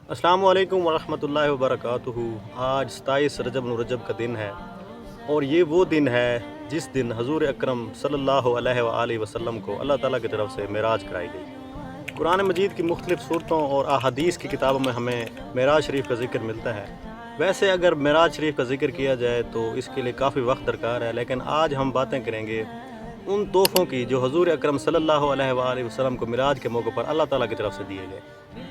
अस्सलामु अलैकुम वरहमतुल्लाहि वबरकातुहू। आज 27 रजब का दिन है और ये वो दिन है जिस दिन हजूर अकरम सल्लल्लाहु अलैहि वसल्लम को अल्लाह ताला की तरफ से मेराज कराई गई। कुरान मजीद की मुख्तलिफ़ सूरतों और अहादीस की किताबों में हमें मेराज शरीफ का ज़िक्र मिलता है। वैसे अगर मेराज शरीफ का ज़िक्र किया जाए तो इसके लिए काफ़ी वक्त दरकार है, लेकिन आज हम बातें करेंगे उन तोहफ़ों की जो हजूर अकरम सल्लल्लाहु अलैहि वसल्लम को मेराज के मौके पर अल्लाह ताला की तरफ से दिए गए।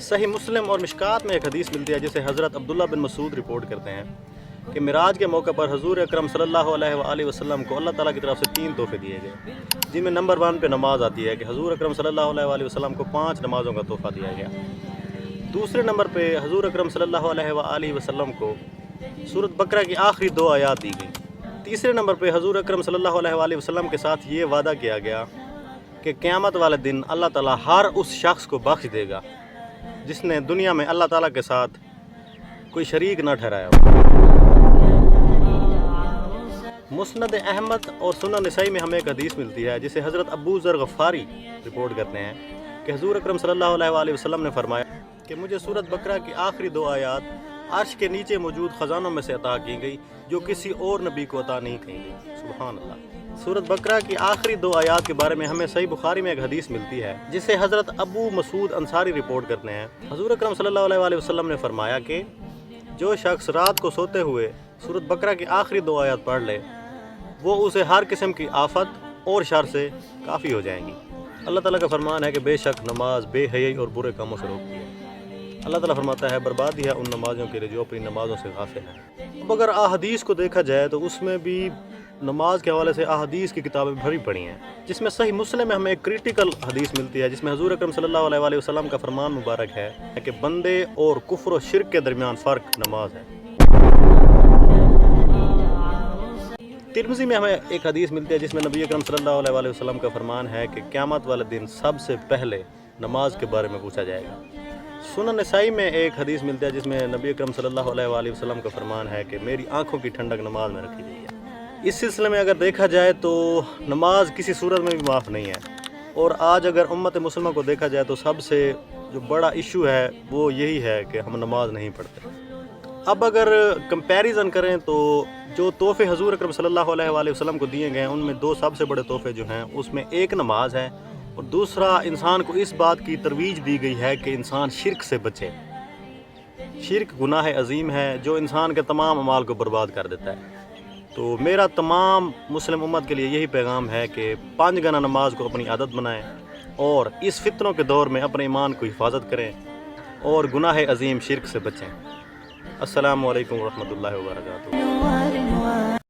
सही मुस्लिम और मिशकात में एक हदीस मिलती है जिसे हज़रत अब्दुल्ला बिन मसूद रिपोर्ट करते हैं कि मेराज के मौके पर हजूर अकरम सल्लल्लाहु अलैहि वसल्लम को अल्लाह ताला की तरफ से 3 तोहफ़े दिए गए, जिनमें नंबर 1 पे नमाज आती है कि हजूर अकरम सल्लल्लाहु अलैहि वसल्लम को 5 नमाज़ों का तोहफ़ा दिया गया। दूसरे नंबर पे हजूर अकरम सल्लल्लाहु अलैहि वसल्लम को सूरत बकरा की आखिरी 2 आयात दी गई। तीसरे नंबर पे हजूर अकरम सल्लल्लाहु अलैहि वसल्लम के साथ ये वादा किया गया कि क़यामत वाले दिन अल्लाह ताला हर उस शख्स को बख्श देगा जिसने दुनिया में अल्लाह ताला के साथ कोई शरीक न ठहराया हो। मुस्नद अहमद और सुनन नसाई में हमें एक हदीस मिलती है जिसे हज़रत अबू ज़र गफ़ारी रिपोर्ट करते हैं कि हजूर अकरम सल्लल्लाहु अलैहि वसल्लम ने फरमाया कि मुझे सूरत बकरा की आखिरी 2 आयात अर्श के नीचे मौजूद ख़जानों में से अता की गई जो किसी और नबी को अता नहीं की गई। सुभान अल्लाह। सूरत बकरा की आखिरी 2 आयात के बारे में हमें सही बुखारी में एक हदीस मिलती है जिसे हज़रत अबू मसूद अंसारी रिपोर्ट करते हैं। हजूर अकरम सल्लल्लाहु अलैहि वसल्लम ने फरमाया कि जो शख्स रात को सोते हुए सूरत बकरा की आखिरी 2 आयात पढ़ ले वो उसे हर किस्म की आफत और शर से काफ़ी हो जाएंगी। अल्लाह ताला का फरमान है कि बेशक नमाज बेहयाई और बुरे कामों से रोकती है। अल्लाह ताला फरमाता है बर्बादी है उन नमाज़ों के लिए जो अपनी नमाज़ों से गाफिल हैं। अब अगर अहादीस को देखा जाए तो उसमें भी नमाज के हवाले से अहादीस की किताबें भरी पड़ी हैं, जिसमें सही मुस्लिम में हमें एक क्रिटिकल हदीस मिलती है जिसमें हजूर अकरम सल्लल्लाहु अलैहि वसल्लम का फरमान मुबारक है कि बंदे और कुफ्र और शिरक के दरमियान फ़र्क नमाज है। तिरमिज़ी में हमें एक हदीस मिलती है जिसमें नबी अकरम सल्लल्लाहु अलैहि वसल्लम का फरमान है कि क़यामत वाले दिन सबसे पहले नमाज के बारे में पूछा जाएगा। सुनन नसाई में एक हदीस मिलता है जिसमें नबी अकरम सल्लल्लाहु अलैहि वसल्लम का फरमान है कि मेरी आंखों की ठंडक नमाज में रखी गई है। इस सिलसिले में अगर देखा जाए तो नमाज किसी सूरत में भी माफ़ नहीं है, और आज अगर उम्मत मुस्लिमा को देखा जाए तो सबसे जो बड़ा इशू है वो यही है कि हम नमाज नहीं पढ़ते। अब अगर कंपैरिजन करें तो जो तोहफ़े हजूर अकरम सल्लल्लाहु अलैहि वसल्लम को दिए गए हैं उनमें 2 सबसे बड़े तोहफ़े जो हैं उसमें एक नमाज है और दूसरा इंसान को इस बात की तरवीज दी गई है कि इंसान शिरक से बचे। शिरक गुनाह अजीम है जो इंसान के तमाम अमाल को बर्बाद कर देता है। तो मेरा तमाम मुस्लिम उम्मत के लिए यही पैगाम है कि 5 गना नमाज को अपनी आदत बनाएं और इस फितनों के दौर में अपने ईमान को हिफाजत करें और गुनाह अजीम शिरक से बचें। अस्सलामु अलैकुम वरहमतुल्लाहि वबरकातुहू।